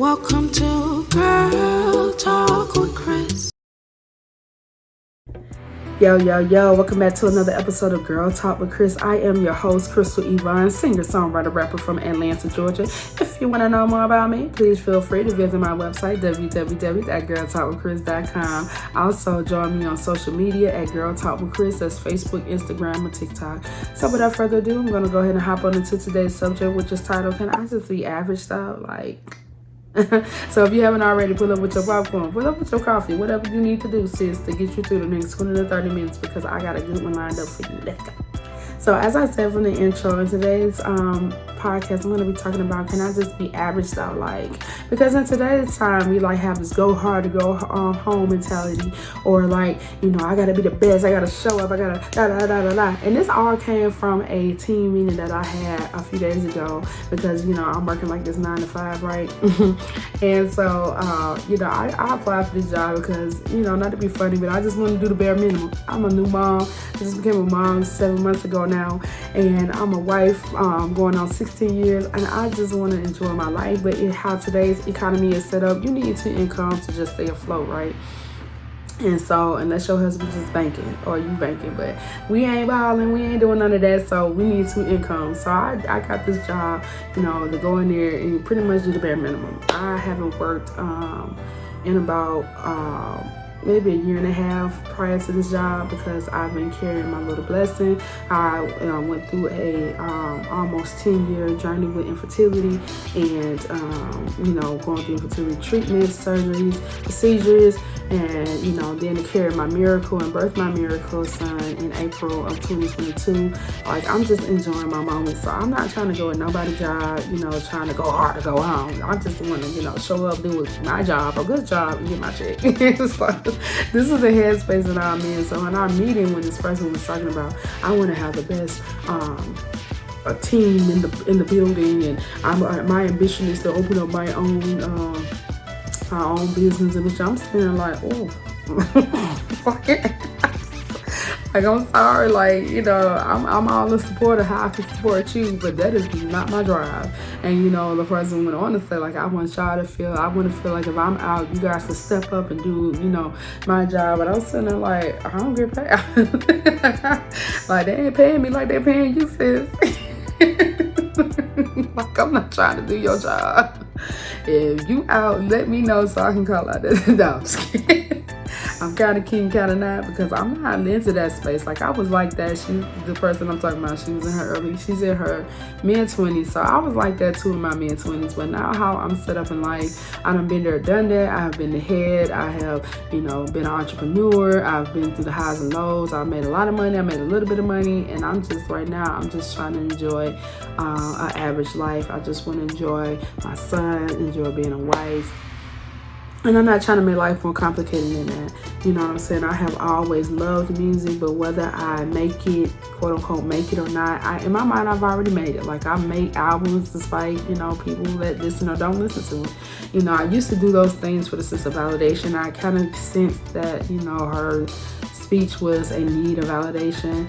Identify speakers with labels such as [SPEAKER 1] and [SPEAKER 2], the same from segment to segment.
[SPEAKER 1] Welcome to Girl Talk with Chris.
[SPEAKER 2] Yo, welcome back to another episode of Girl Talk with Chris. I am your host, Crystal Yvonne, singer, songwriter, rapper from Atlanta, Georgia. If you want to know more about me, please feel free to visit my website, www.girltalkwithchris.com. Also, join me on social media at Girl Talk with Chris. That's Facebook, Instagram, or TikTok. So without further ado, I'm going to go ahead and hop on into today's subject, which is titled, Can I Just Be Average Style? So if you haven't already, pull up with your popcorn, pull up with your coffee, whatever you need to do, sis, to get you through the next 20 to 30 minutes, because I got a good one lined up for you. Let's go. So as I said from the intro, in today's podcast, I'm going to be talking about, can I just be average style? Because in today's time, we have this go hard to go home mentality, or I got to be the best, I got to show up, I got to da. And this all came from a team meeting that I had a few days ago, because, I'm working this 9 to 5, right? And so, I applied for this job because, not to be funny, but I just want to do the bare minimum. I'm a new mom. I just became a mom 7 months ago now, and I'm a wife going on 16 years, and I just want to enjoy my life. But how today's economy is set up, you need 2 incomes to just stay afloat, right? And so, unless your husband just banking or you banking, but we ain't balling, we ain't doing none of that, so we need 2 incomes. So I got this job, to go in there and pretty much do the bare minimum. I haven't worked in about maybe a year and a half prior to this job, because I've been carrying my little blessing. I went through a almost 10-year journey with infertility, and going through infertility treatments, surgeries, procedures, and then to carry my miracle and birth my miracle son in April of 2022. I'm just enjoying my moment. So I'm not trying to go at nobody's job, trying to go hard to go home. I just want to show up, do my job, a good job, and get my check. This is the headspace that I'm in. So in our meeting, when this person was talking about, I want to have the best a team in the building, and my ambition is to open up my own business, in which I'm saying I'm sorry, I'm all in support of how I can support you, but that is not my drive. And the person went on to say, I want y'all to feel, I want to feel like if I'm out, you guys to step up and do, my job. But I was sitting there I don't get paid. They ain't paying me like they're paying you, sis. I'm not trying to do your job. If you out, let me know so I can call out that. No, I'm just kidding. I'm kind of king, kind of not, because I'm not into that space. I was like that. The person I'm talking about, she's in her mid-20s. So I was like that too in my mid-20s. But now how I'm set up in life, I done been there, done that. I have been the head. I have, been an entrepreneur. I've been through the highs and lows. I've made a lot of money. I made a little bit of money. And I'm just trying to enjoy an average life. I just want to enjoy my son, enjoy being a wife. And I'm not trying to make life more complicated than that. You know what I'm saying? I have always loved music, but whether I make it, quote unquote, make it or not, in my mind, I've already made it. I make albums despite, people that listen or don't listen to them. I used to do those things for the sense of validation. I kind of sensed that, her speech was a need of validation,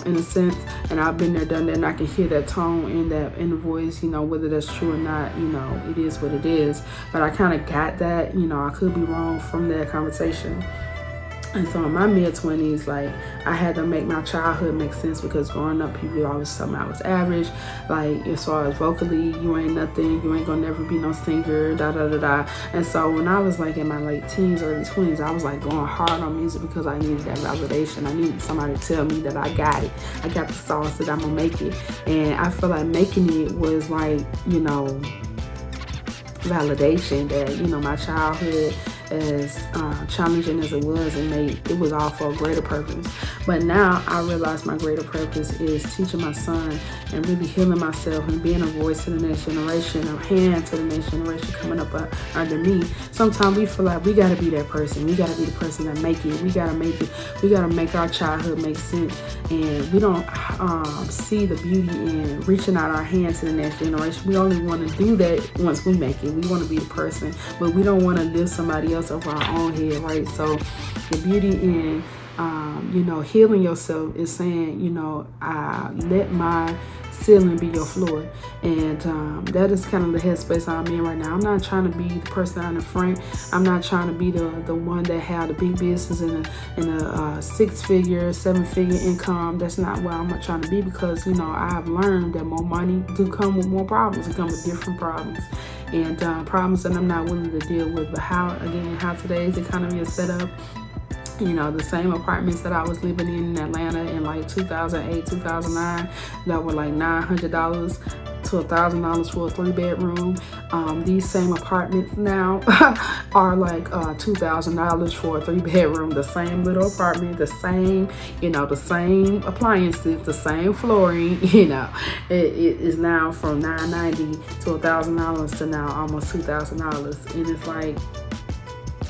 [SPEAKER 2] in a sense, and I've been there, done that, and I can hear that tone in the voice, whether that's true or not, it is what it is. But I kind of got that, I could be wrong from that conversation. And so in my mid-20s, I had to make my childhood make sense, because growing up, people always told me I was average. As far as vocally, you ain't nothing, you ain't gonna never be no singer, da. And so when I was in my late teens, early 20s, I was going hard on music because I needed that validation. I needed somebody to tell me that I got it. I got the sauce, that I'm gonna make it. And I feel like making it was validation that, my childhood, as challenging as it was, it was all for a greater purpose. But now I realize my greater purpose is teaching my son and really healing myself and being a voice to the next generation, a hand to the next generation coming up under me. Sometimes we feel like we got to be that person. We got to be the person that make it. We got to make it. We got to make our childhood make sense. And we don't see the beauty in reaching out our hand to the next generation. We only want to do that once we make it. We want to be the person, but we don't want to live somebody else over our own head, right? So the beauty in healing yourself is saying, I let my ceiling be your floor. And that is kind of the headspace I'm in right now. I'm not trying to be the person out in the front. I'm not trying to be the one that had the big business and a 6-figure, 7-figure income. That's not where I'm trying to be, because I have learned that more money do come with more problems. It comes with different problems, and problems that I'm not willing to deal with. But how today's economy is set up, the same apartments that I was living in Atlanta in like 2008, 2009, that were like $900 to $1,000 for a 3-bedroom. These same apartments now are like $2,000 for a 3-bedroom. The same little apartment, the same, the same appliances, the same flooring. It is now from $990 to $1,000 to now almost $2,000, and it's like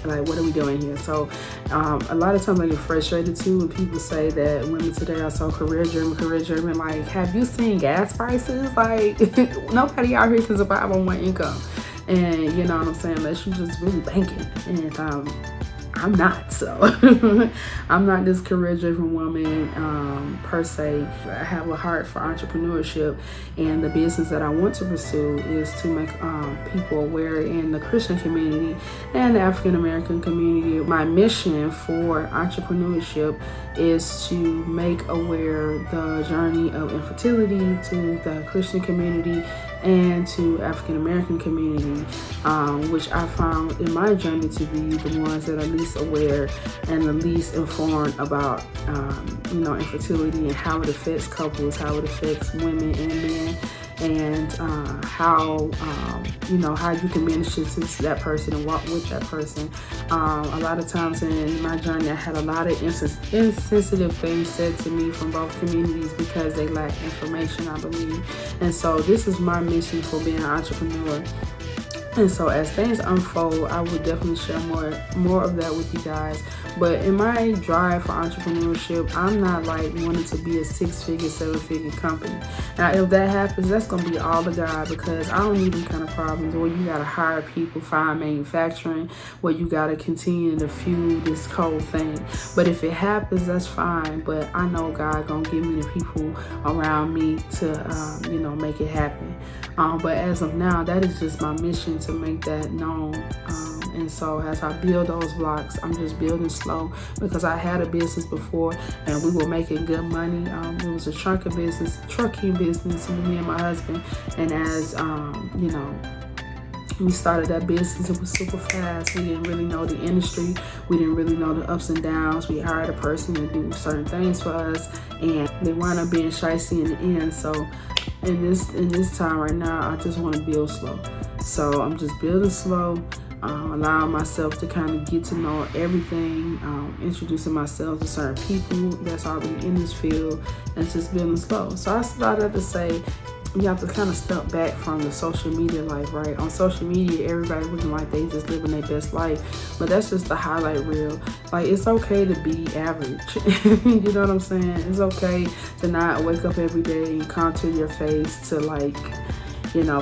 [SPEAKER 2] what are we doing here? So a lot of times I get frustrated too when people say that women today are so career driven. Like, have you seen gas prices? Like, nobody out here can survive on one income, and you know what I'm saying, unless you just really banking. And I'm not. So I'm not this career driven woman per se. I have a heart for entrepreneurship, and the business that I want to pursue is to make people aware in the Christian community and the African American community. My mission for entrepreneurship is to make aware the journey of infertility to the Christian community and to African American community, which I found in my journey to be the ones that are least aware and the least informed about infertility and how it affects couples, how it affects women and men, and how you can minister to that person and walk with that person. A lot of times in my journey, I had a lot of insensitive things said to me from both communities because they lack information, I believe. And so this is my mission for being an entrepreneur. And so as things unfold, I will definitely share more of that with you guys. But in my drive for entrepreneurship, I'm not like wanting to be a 6-figure, 7-figure company. Now, if that happens, that's going to be all the God, because I don't need them kind of problems where you got to hire people, find manufacturing, where you got to continue to fuel this cold thing. But if it happens, that's fine. But I know God going to give me the people around me to, make it happen. But as of now, that is just my mission, to make that known. And so as I build those blocks, I'm just building slow, because I had a business before and we were making good money. It was a trucking business with me and my husband. And as, we started that business, it was super fast. We didn't really know the industry. We didn't really know the ups and downs. We hired a person to do certain things for us, and they wound up being shicey in the end. So in this time right now, I just want to build slow. So I'm just building slow, allowing myself to kind of get to know everything, introducing myself to certain people that's already in this field, and just building slow. So I started to say, you have to kind of step back from the social media life, right? On social media, everybody looking like they just living their best life, but that's just the highlight reel. Like, it's okay to be average. You know what I'm saying? It's okay to not wake up every day and contour your face to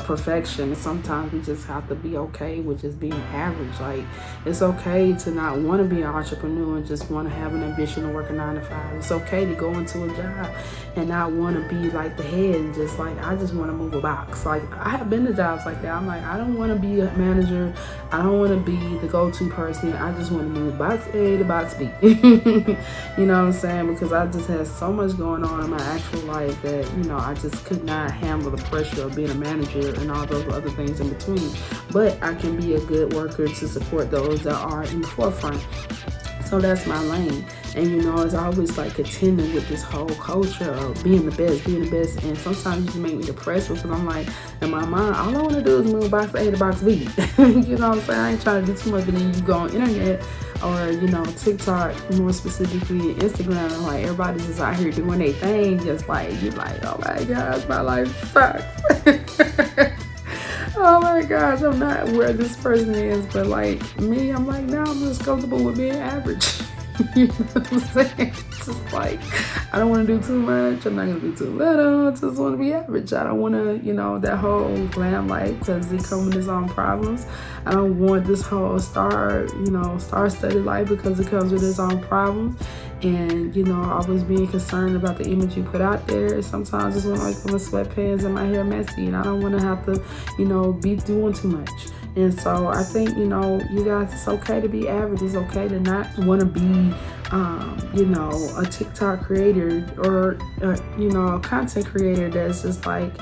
[SPEAKER 2] perfection. Sometimes we just have to be okay with just being average. Like, it's okay to not want to be an entrepreneur and just want to have an ambition to work a 9 to 5. It's okay to go into a job and not want to be like the head and just like, I just want to move a box. Like, I have been to jobs like that. I'm like, I don't want to be a manager. I don't want to be the go-to person. I just want to move box A to box B. You know what I'm saying? Because I just had so much going on in my actual life that, I just could not handle the pressure of being a manager and all those other things in between. But I can be a good worker to support those that are in the forefront. So that's my lane. And it's always like contending with this whole culture of being the best. And sometimes it just make me depressed, because I'm like, in my mind, all I want to do is move box A to box B. You know what I'm saying? I ain't trying to do too much, but then you go on internet or, TikTok, more specifically Instagram, and like everybody's just out here doing their thing, just like, you're like, oh my gosh, my life sucks. Oh my gosh, I'm not where this person is, but like me, I'm like, now I'm just comfortable with being average. You know what I'm saying? It's just like, I don't want to do too much. I'm not going to do too little. I just want to be average. I don't want to, that whole glam life, because it comes with its own problems. I don't want this whole star-studded life, because it comes with its own problems. and always being concerned about the image you put out there. Sometimes it's when like I'm in sweatpants and my hair messy, and I don't want to have to be doing too much. And so I think, you guys, it's okay to be average. It's okay to not want to be, a TikTok creator or, a content creator that's just like,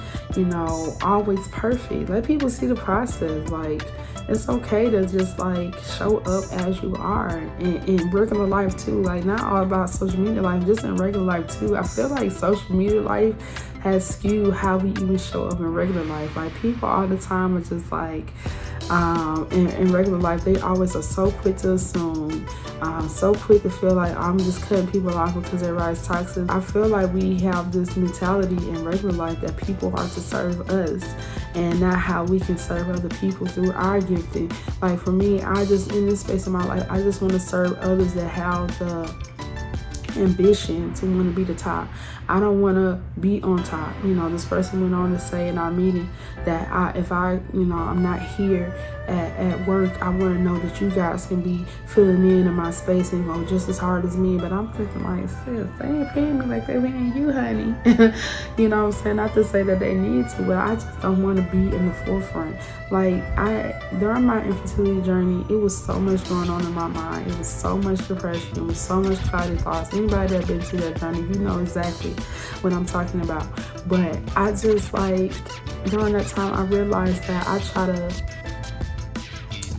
[SPEAKER 2] always perfect. Let people see the process. Like, it's okay to just like show up as you are in regular life too. Like, not all about social media life, just in regular life too. I feel like social media life has skewed how we even show up in regular life. Like, people all the time are just like, in regular life, they always are so quick to assume, so quick to feel like I'm just cutting people off because everybody's toxic. I feel like we have this mentality in regular life that people are to serve us and not how we can serve other people through our gifting. Like, for me, I just, in this space of my life, I just want to serve others that have the ambition to want to be the top. I don't want to be on top. This person went on to say in our meeting that if I'm not here at work, I want to know that you guys can be filling in my space and go just as hard as me. But I'm thinking like, sis, they ain't paying me like they paying you, honey. You know what I'm saying? Not to say that they need to, but I just don't want to be in the forefront. Like, during my infertility journey, it was so much going on in my mind. It was so much depression. It was so much clouded thoughts. Anybody that been through that journey, you know exactly what I'm talking about. But I just, like, during that time, I realized that I try to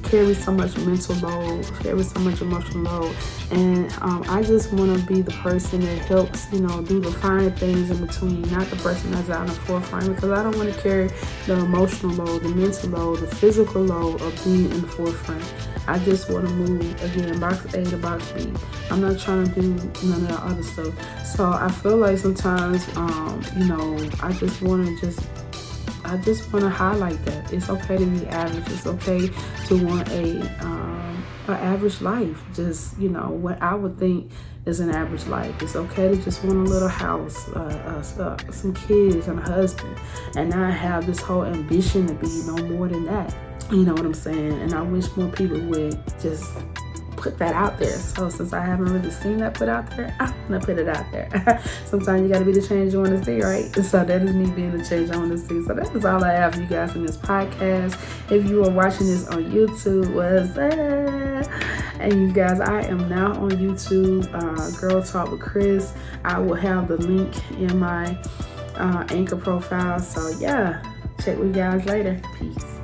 [SPEAKER 2] carry so much mental load, carry so much emotional load, and I just want to be the person that helps, do the fine things in between, not the person that's out in the forefront, because I don't want to carry the emotional load, the mental load, the physical load of being in the forefront. I just want to move, again, box A to box B. I'm not trying to do none of that other stuff. So I feel like sometimes, I just want to highlight that it's okay to be average. It's okay to want an average life. Just, what I would think is an average life. It's okay to just want a little house, some kids and a husband, and not have this whole ambition to be no more than that. You know what I'm saying? And I wish more people would just put that out there. So since I haven't really seen that put out there, I'm gonna put it out there. Sometimes you gotta be the change you want to see, right? So that is me being the change I want to see. So that is all I have for you guys in this podcast. If you are watching this on YouTube, what's up? And you guys, I am now on YouTube, Girl Talk with Chris. I will have the link in my Anchor profile. So yeah, check with you guys later. Peace.